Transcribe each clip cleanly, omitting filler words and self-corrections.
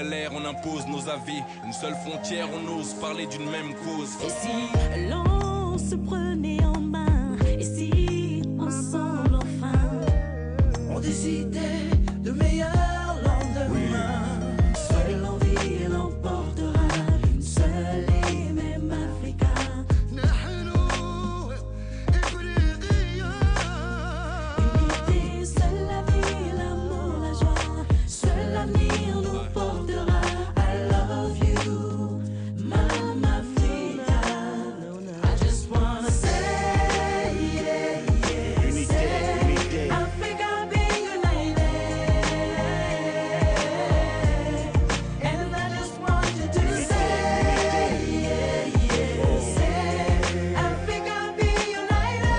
nouvel ère, on impose nos avis. Une seule frontière, on ose parler d'une même cause. Et si l'on se prenait en main, et si ensemble enfin, on décidait de meilleurs lendemains. Seule l'envie l'emportera, une seule et même Africa. Unité, seule la vie, l'amour, la joie, seul l'avenir nous portera. I love you, Mama Africa. I just wanna say, yeah, yeah, say, Africa be united. And I just want you to say, yeah, yeah, say, Africa be united.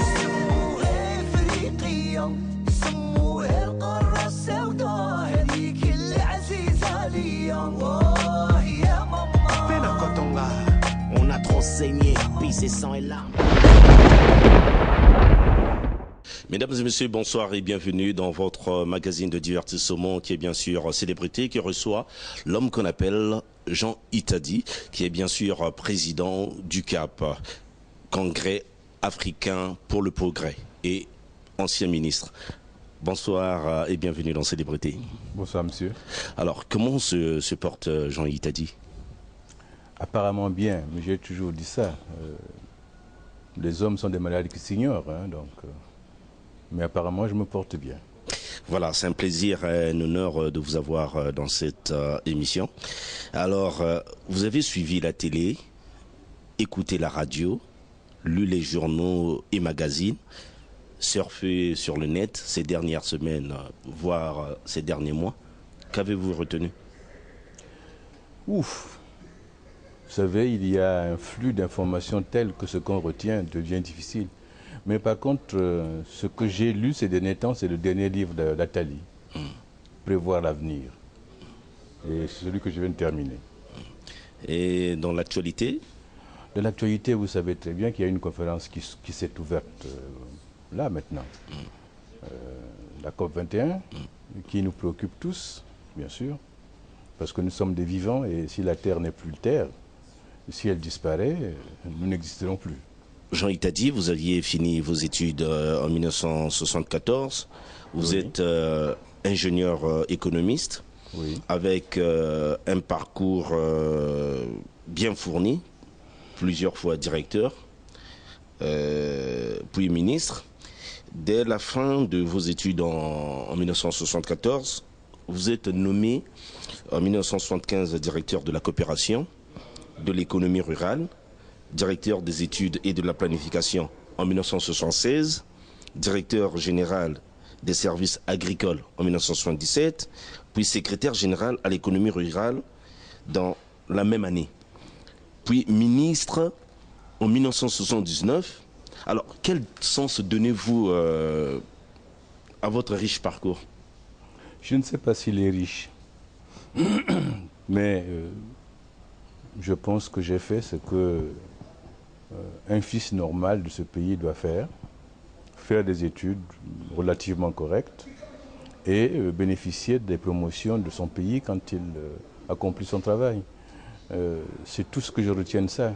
يسموها افريقيا يسموها القارة السوداء هذيك اللي عزيزة ليا واه يا ماما Pena Kotonga, on a trop saigné, pissé sang et larmes. Mesdames et messieurs, bonsoir et bienvenue dans votre magazine de divertissement qui est bien sûr Célébrité, qui reçoit l'homme qu'on appelle Jean Itadi, qui est bien sûr président du CAP, Congrès africain pour le progrès, et ancien ministre. Bonsoir et bienvenue dans Célébrité. Bonsoir monsieur. Alors, comment se porte Jean Itadi? Apparemment bien, mais j'ai toujours dit ça. Les hommes sont des malades qui s'ignorent, hein, donc. Mais apparemment, je me porte bien. Voilà, c'est un plaisir et un honneur de vous avoir dans cette émission. Alors, vous avez suivi la télé, écouté la radio, lu les journaux et magazines, surfé sur le net ces dernières semaines, voire ces derniers mois. Qu'avez-vous retenu? Ouf! Vous savez, il y a un flux d'informations tel que ce qu'on retient devient difficile. Mais par contre, ce que j'ai lu ces derniers temps, c'est le dernier livre d'Attali, Prévoir l'avenir. Et c'est celui que je viens de terminer. Et dans l'actualité? De l'actualité, vous savez très bien qu'il y a une conférence qui s'est ouverte là maintenant. La COP21, qui nous préoccupe tous, bien sûr, parce que nous sommes des vivants et si la Terre n'est plus Terre, si elle disparaît, nous n'existerons plus. Jean Itadi, vous aviez fini vos études en 1974. Vous Oui. êtes ingénieur économiste, Oui. avec un parcours bien fourni, plusieurs fois directeur, puis ministre. Dès la fin de vos études en 1974, vous êtes nommé en 1975 directeur de la coopération, de l'économie rurale, directeur des études et de la planification en 1976, directeur général des services agricoles en 1977, puis secrétaire général à l'économie rurale dans la même année, puis ministre en 1979. Alors, quel sens donnez-vous à votre riche parcours? Je ne sais pas s'il est riche, mais je pense que j'ai fait ce que un fils normal de ce pays doit faire des études relativement correctes et bénéficier des promotions de son pays quand il accomplit son travail. C'est tout ce que je retiens de ça.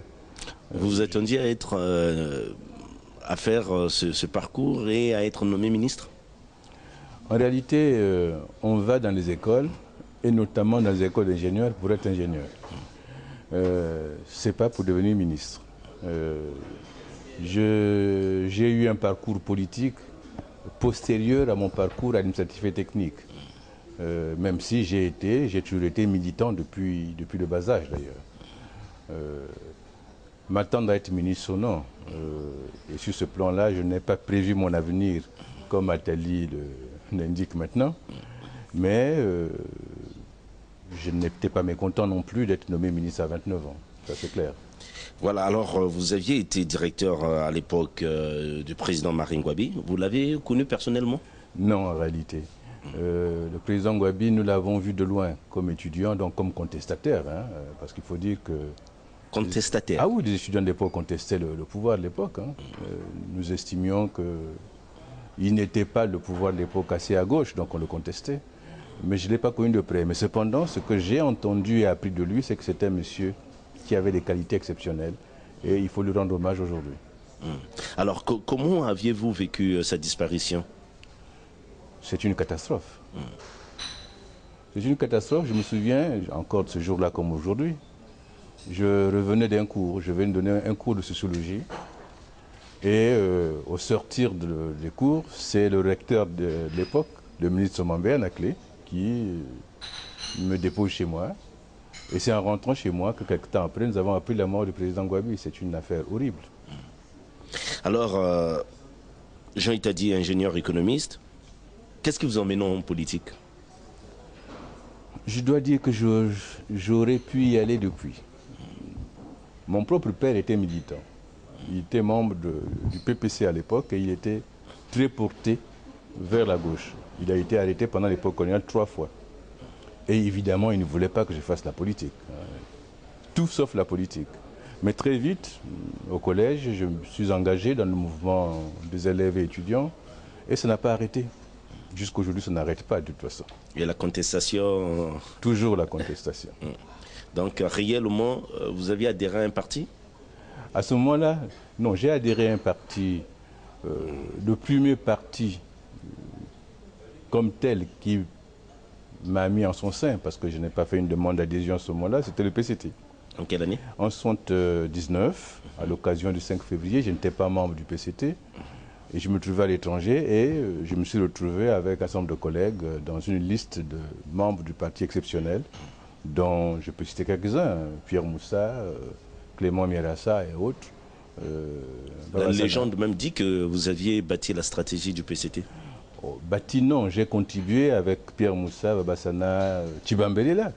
Vous vous attendiez à faire ce parcours et à être nommé ministre? En réalité, on va dans les écoles, et notamment dans les écoles d'ingénieurs, pour être ingénieur. C'est pas pour devenir ministre. J'ai eu un parcours politique postérieur à mon parcours administratif et technique. Même si j'ai toujours été militant depuis le bas âge d'ailleurs. M'attendre à être ministre ou non. Et sur ce plan-là, je n'ai pas prévu mon avenir comme Attali l'indique maintenant. Mais je n'étais pas mécontent non plus d'être nommé ministre à 29 ans. Ça c'est clair. Voilà, alors vous aviez été directeur à l'époque du président Marine Ngouabi. Vous l'avez connu personnellement? Non, en réalité. Le président Ngouabi, nous l'avons vu de loin comme étudiant, donc comme contestataire. Hein, parce qu'il faut dire que... Contestataire? Ah oui, les étudiants de l'époque contestaient le pouvoir de l'époque. Hein. Nous estimions que Il n'était pas le pouvoir de l'époque assez à gauche, donc on le contestait. Mais je ne l'ai pas connu de près. Mais cependant, ce que j'ai entendu et appris de lui, c'est que c'était un monsieur qui avait des qualités exceptionnelles. Et il faut lui rendre hommage aujourd'hui. Alors, comment aviez-vous vécu sa disparition? C'est une catastrophe. C'est une catastrophe. Je me souviens, encore de ce jour-là comme aujourd'hui, je revenais d'un cours. Je venais donner un cours de sociologie. Et au sortir des cours, c'est le recteur de l'époque, le ministre Somambé Anaclé, qui me dépose chez moi. Et c'est en rentrant chez moi que quelques temps après, nous avons appris la mort du président Gouabi. C'est une affaire horrible. Alors, Jean Itadi, ingénieur économiste, qu'est-ce qui vous emmène en politique? Je dois dire que j'aurais pu y aller depuis. Mon propre père était militant. Il était membre du PPC à l'époque et il était très porté vers la gauche. Il a été arrêté pendant l'époque coloniale 3 fois. Et évidemment, il ne voulait pas que je fasse la politique. Tout sauf la politique. Mais très vite, au collège, je me suis engagé dans le mouvement des élèves et étudiants et ça n'a pas arrêté. Jusqu'aujourd'hui, ça n'arrête pas de toute façon. Et la contestation? Toujours la contestation. Donc, réellement, vous aviez adhéré à un parti? À ce moment-là, non, j'ai adhéré à un parti, le premier parti comme tel qui m'a mis en son sein, parce que je n'ai pas fait une demande d'adhésion à ce moment-là, c'était le PCT. En quelle année? En 1979, à l'occasion du 5 février, je n'étais pas membre du PCT. Et je me trouvais à l'étranger et je me suis retrouvé avec un certain nombre de collègues dans une liste de membres du parti exceptionnel, dont je peux citer quelques-uns, Pierre Moussa, Clément Mirassa et autres. La légende même dit que vous aviez bâti la stratégie du PCT. Oh, bâti non, j'ai contribué avec Pierre Moussa, Babassana, Tibambelela,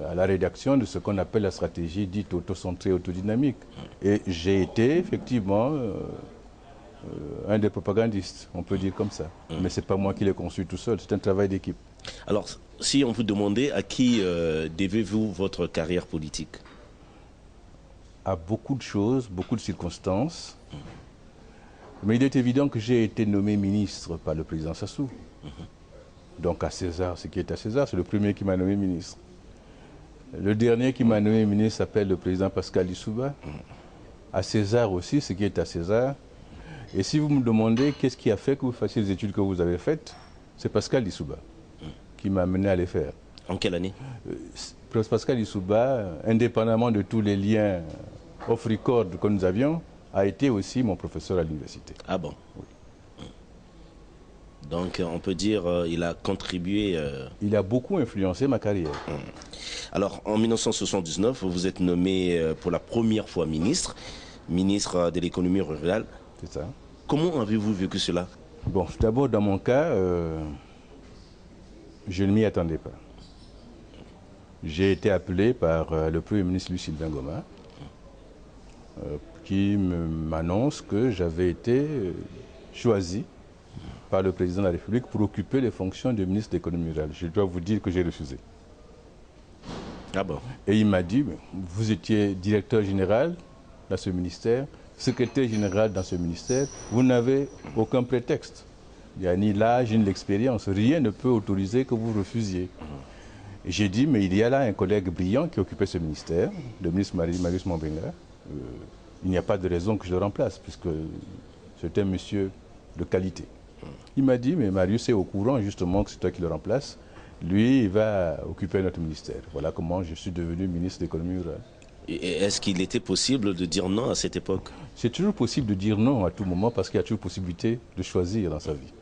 à la rédaction de ce qu'on appelle la stratégie dite autocentrée, autodynamique. Et j'ai été effectivement un des propagandistes, on peut dire comme ça. Mais ce n'est pas moi qui l'ai conçu tout seul, c'est un travail d'équipe. Alors, si on vous demandait à qui devez-vous votre carrière politique? À beaucoup de choses, beaucoup de circonstances. Mais il est évident que j'ai été nommé ministre par le président Sassou. Donc à César, ce qui est à César, c'est le premier qui m'a nommé ministre. Le dernier qui m'a nommé ministre s'appelle le président Pascal Lissouba. À César aussi, ce qui est à César. Et si vous me demandez qu'est-ce qui a fait que vous fassiez les études que vous avez faites, c'est Pascal Lissouba qui m'a amené à les faire. En quelle année? Pascal Lissouba, indépendamment de tous les liens off-record que nous avions, a été aussi mon professeur à l'université. Ah bon? Oui. Donc on peut dire il a contribué... Il a beaucoup influencé ma carrière. Alors en 1979, vous êtes nommé pour la première fois ministre de l'économie rurale. C'est ça. Comment avez-vous vécu cela? Bon, d'abord dans mon cas, je ne m'y attendais pas. J'ai été appelé par le Premier ministre Louis-Sylvain Goma qui m'annonce que j'avais été choisi par le président de la République pour occuper les fonctions de ministre de l'économie rurale. Je dois vous dire que j'ai refusé. Ah bon? Et il m'a dit, vous étiez directeur général dans ce ministère, secrétaire général dans ce ministère, vous n'avez aucun prétexte. Il n'y a ni l'âge, ni l'expérience. Rien ne peut autoriser que vous refusiez. Et j'ai dit, mais il y a là un collègue brillant qui occupait ce ministère, le ministre Marius Mombenga. Il n'y a pas de raison que je le remplace, puisque c'est un monsieur de qualité. Il m'a dit, mais Marius est au courant justement que c'est toi qui le remplaces. Lui, il va occuper notre ministère. Voilà comment je suis devenu ministre de l'économie rurale. Et est-ce qu'il était possible de dire non à cette époque? C'est toujours possible de dire non à tout moment parce qu'il y a toujours possibilité de choisir dans sa vie.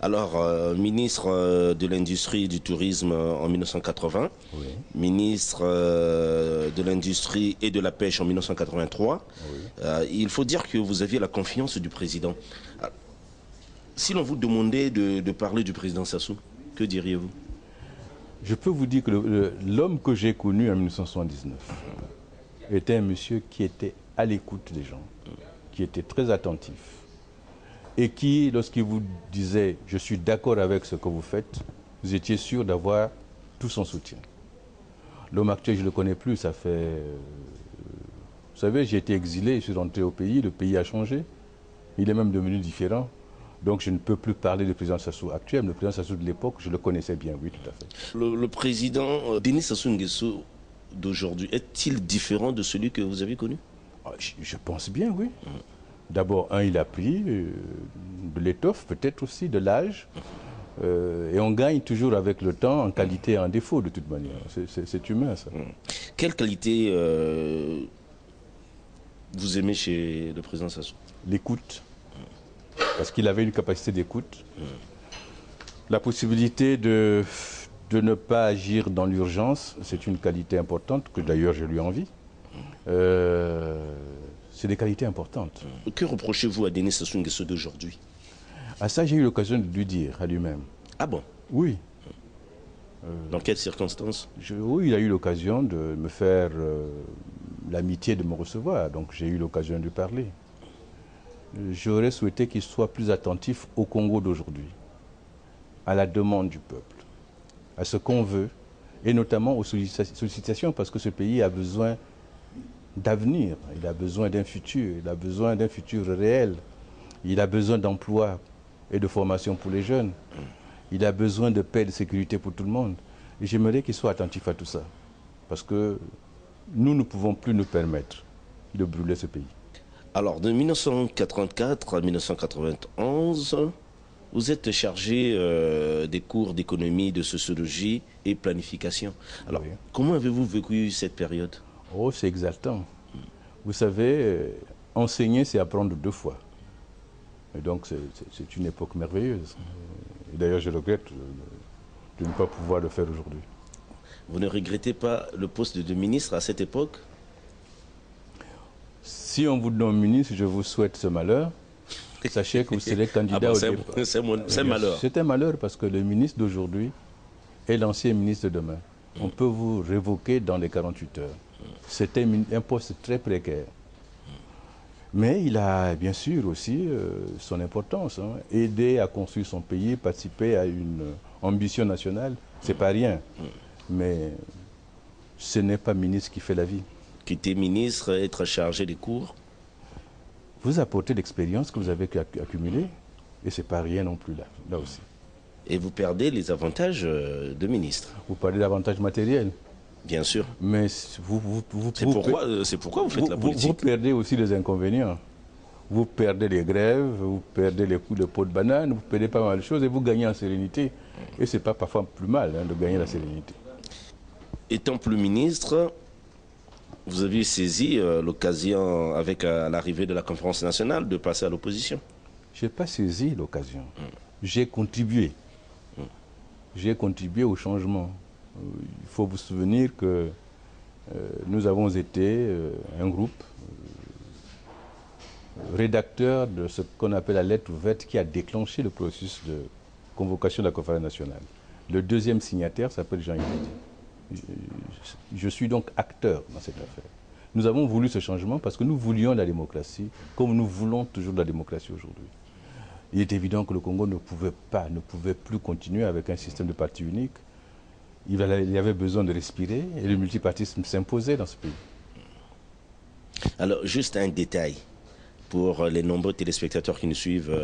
Alors, ministre de l'Industrie et du Tourisme en 1980, Oui. ministre de l'Industrie et de la Pêche en 1983, Oui. il faut dire que vous aviez la confiance du président. Si l'on vous demandait de parler du président Sassou, que diriez-vous? Je peux vous dire que l'homme que j'ai connu en 1979 était un monsieur qui était à l'écoute des gens, qui était très attentif et qui, lorsqu'il vous disait « je suis d'accord avec ce que vous faites », vous étiez sûr d'avoir tout son soutien. L'homme actuel, je ne le connais plus, ça fait... Vous savez, j'ai été exilé, je suis rentré au pays, le pays a changé, il est même devenu différent. Donc je ne peux plus parler du président Sassou actuel, mais le président Sassou de l'époque, je le connaissais bien, oui, tout à fait. Le président Denis Sassou Nguesso d'aujourd'hui, est-il différent de celui que vous avez connu? Je pense bien, oui. D'abord, il a pris de l'étoffe, peut-être aussi de l'âge. Et on gagne toujours avec le temps, en qualité et en défaut, de toute manière. C'est humain, ça. Quelle qualité vous aimez chez le président Sassou? L'écoute. Parce qu'il avait une capacité d'écoute. La possibilité de ne pas agir dans l'urgence, c'est une qualité importante, que d'ailleurs je lui envie. C'est des qualités importantes. Que reprochez-vous à Denis Sassou Nguesso d'aujourd'hui? À ça, j'ai eu l'occasion de lui dire, à lui-même. Ah bon? Oui. Dans quelles circonstances? Oui, il a eu l'occasion de me faire l'amitié de me recevoir, donc j'ai eu l'occasion de lui parler. J'aurais souhaité qu'il soit plus attentif au Congo d'aujourd'hui, à la demande du peuple, à ce qu'on veut, et notamment aux sollicitations, parce que ce pays a besoin d'avenir, il a besoin d'un futur, il a besoin d'un futur réel, il a besoin d'emploi et de formation pour les jeunes, il a besoin de paix et de sécurité pour tout le monde. Et j'aimerais qu'il soit attentif à tout ça, parce que nous ne pouvons plus nous permettre de brûler ce pays. Alors, de 1984 à 1991, vous êtes chargé des cours d'économie, de sociologie et planification. Alors, oui. Comment avez-vous vécu cette période? Oh, c'est exaltant. Vous savez, enseigner, c'est apprendre 2 fois. Et donc, c'est une époque merveilleuse. Et d'ailleurs, je regrette de ne pas pouvoir le faire aujourd'hui. Vous ne regrettez pas le poste de ministre à cette époque? Si on vous nomme ministre, je vous souhaite ce malheur. Sachez que vous serez candidat au départ. C'est malheur. C'est un malheur parce que le ministre d'aujourd'hui est l'ancien ministre de demain. On peut vous révoquer dans les 48 heures. C'était un poste très précaire. Mais il a bien sûr aussi son importance. Aider à construire son pays, participer à une ambition nationale, c'est pas rien. Mais ce n'est pas ministre qui fait la vie. Quitter ministre, être chargé des cours. Vous apportez l'expérience que vous avez accumulée et c'est pas rien non plus là aussi. Et vous perdez les avantages de ministre. Vous parlez d'avantages matériels. Bien sûr. Mais c'est pourquoi vous faites la politique. Vous perdez aussi les inconvénients. Vous perdez les grèves, vous perdez les coups de pot de banane, vous perdez pas mal de choses et vous gagnez en sérénité. Et c'est pas parfois plus mal de gagner la sérénité. Étant plus ministre, vous avez saisi l'occasion avec l'arrivée de la conférence nationale de passer à l'opposition. Je n'ai pas saisi l'occasion. J'ai contribué. J'ai contribué au changement. Il faut vous souvenir que nous avons été un groupe rédacteur de ce qu'on appelle la lettre ouverte qui a déclenché le processus de convocation de la conférence nationale. Le deuxième signataire s'appelle Jean Yves. Je suis donc acteur dans cette affaire. Nous avons voulu ce changement parce que nous voulions la démocratie, comme nous voulons toujours la démocratie aujourd'hui. Il est évident que le Congo ne pouvait plus continuer avec un système de parti unique. Il y avait besoin de respirer et le multipartisme s'imposait dans ce pays. Alors, juste un détail pour les nombreux téléspectateurs qui nous suivent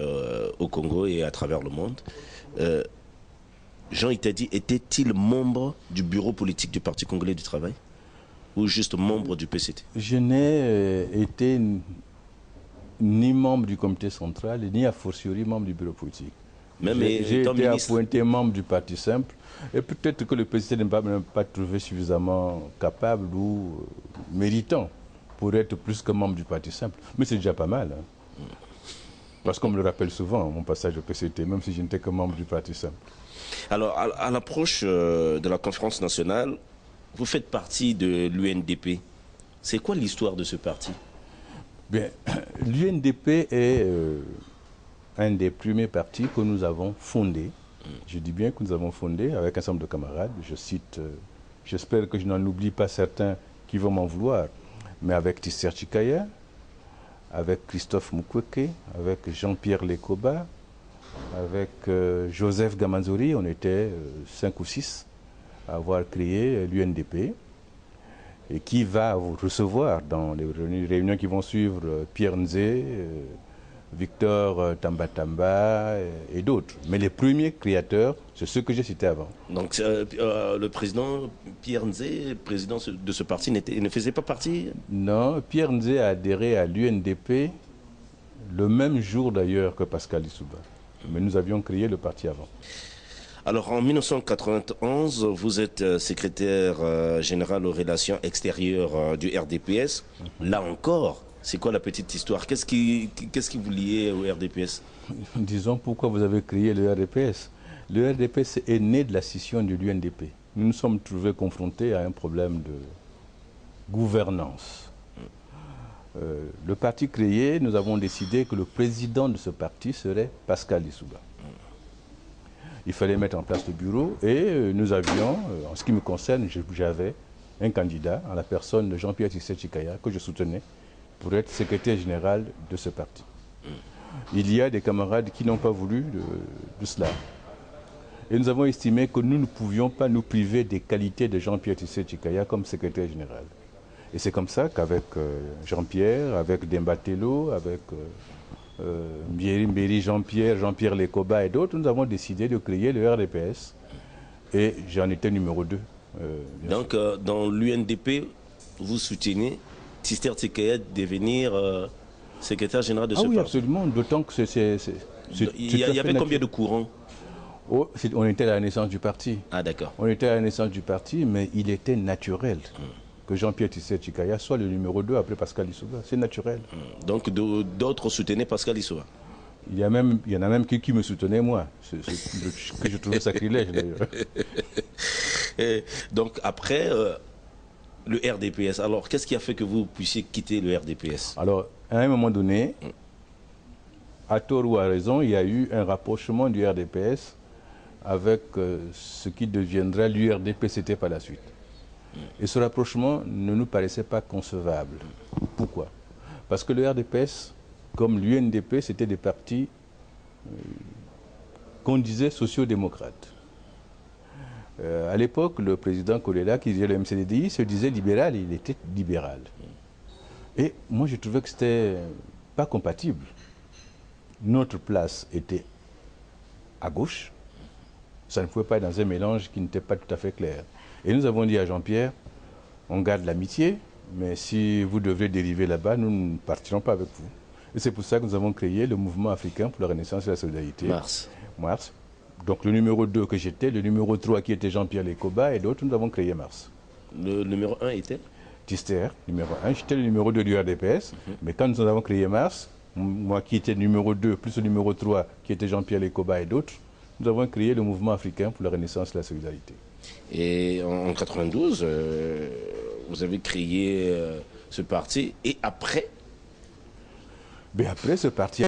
au Congo et à travers le monde. Jean Itadi était-il membre du bureau politique du Parti congolais du travail ou juste membre du PCT? Je n'ai été ni membre du comité central, ni a fortiori membre du bureau politique. J'ai été appointé membre du Parti simple et peut-être que le PCT n'a pas trouvé suffisamment capable ou méritant pour être plus que membre du Parti simple. Mais c'est déjà pas mal. Parce qu'on me le rappelle souvent, mon passage au PCT, même si je n'étais que membre du Parti simple. Alors, à l'approche de la conférence nationale, vous faites partie de l'UNDP. C'est quoi l'histoire de ce parti? Bien, l'UNDP est un des premiers partis que nous avons fondé. Je dis bien que nous avons fondé avec un certain nombre de camarades. Je cite, j'espère que je n'en oublie pas certains qui vont m'en vouloir, mais avec Tisser Chikaya, avec Christophe Mukwege, avec Jean-Pierre Lekoba, avec Joseph Gamanzori, on était 5 ou 6 à avoir créé l'UNDP et qui va vous recevoir dans les réunions qui vont suivre Pierre Nzé, Victor Tambatamba et d'autres. Mais les premiers créateurs, c'est ceux que j'ai cités avant. Donc le président Pierre Nzé, président de ce parti, ne faisait pas partie? Non, Pierre Nzé a adhéré à l'UNDP le même jour d'ailleurs que Pascal Lissouba. Mais nous avions créé le parti avant. Alors en 1991, vous êtes secrétaire général aux relations extérieures du RDPS. Là encore, c'est quoi la petite histoire? Qu'est-ce qui vous liait au RDPS? Disons pourquoi vous avez créé le RDPS. Le RDPS est né de la scission de l'UNDP. Nous nous sommes trouvés confrontés à un problème de gouvernance. Le parti créé, nous avons décidé que le président de ce parti serait Pascal Lissouba. Il fallait mettre en place le bureau et nous avions, en ce qui me concerne, j'avais un candidat en la personne de Jean-Pierre Tissé Chikaya que je soutenais pour être secrétaire général de ce parti. Il y a des camarades qui n'ont pas voulu de cela. Et nous avons estimé que nous ne pouvions pas nous priver des qualités de Jean-Pierre Tissé Chikaya comme secrétaire général. Et c'est comme ça qu'avec Jean-Pierre, avec Demba Tello, avec Mbéry Jean-Pierre Lekoba et d'autres, nous avons décidé de créer le RDPS. Et j'en étais numéro 2. Donc dans l'UNDP, vous soutenez Tissé Chikaya devenir secrétaire général de ce parti? Oui, absolument. D'autant que c'est il y avait combien de courants? On était à la naissance du parti. Ah d'accord. On était à la naissance du parti, mais il était naturel que Jean-Pierre Tissé Chikaya soit le numéro 2 après Pascal Lissouba. C'est naturel. Donc d'autres soutenaient Pascal Lissouba? Il y en a même qui me soutenaient moi, que je trouvais sacrilège d'ailleurs. Donc après le RDPS, alors qu'est-ce qui a fait que vous puissiez quitter le RDPS? Alors à un moment donné, à tort ou à raison, il y a eu un rapprochement du RDPS avec ce qui deviendra l'URDPCT par la suite. Et ce rapprochement ne nous paraissait pas concevable. Pourquoi? Parce que le RDPS, comme l'UNDP, c'était des partis qu'on disait sociaux-démocrates. À l'époque, le président Kolela, qui disait le MCDDI, se disait libéral, et il était libéral. Et moi, je trouvais que c'était pas compatible. Notre place était à gauche. Ça ne pouvait pas être dans un mélange qui n'était pas tout à fait clair. Et nous avons dit à Jean-Pierre, on garde l'amitié, mais si vous devez dériver là-bas, nous ne partirons pas avec vous. Et c'est pour ça que nous avons créé le mouvement africain pour la renaissance et la solidarité. Mars. Donc le numéro 2 que j'étais, le numéro 3 qui était Jean-Pierre Lekoba et d'autres, nous avons créé Mars. Le numéro 1 était Tister, numéro 1. J'étais le numéro 2 du RDPS, mais quand nous avons créé Mars, moi qui étais numéro 2, plus le numéro 3 qui était Jean-Pierre Lekoba et d'autres, nous avons créé le mouvement africain pour la renaissance et la solidarité. Et en 92, vous avez créé ce parti. Et après? Après ce parti...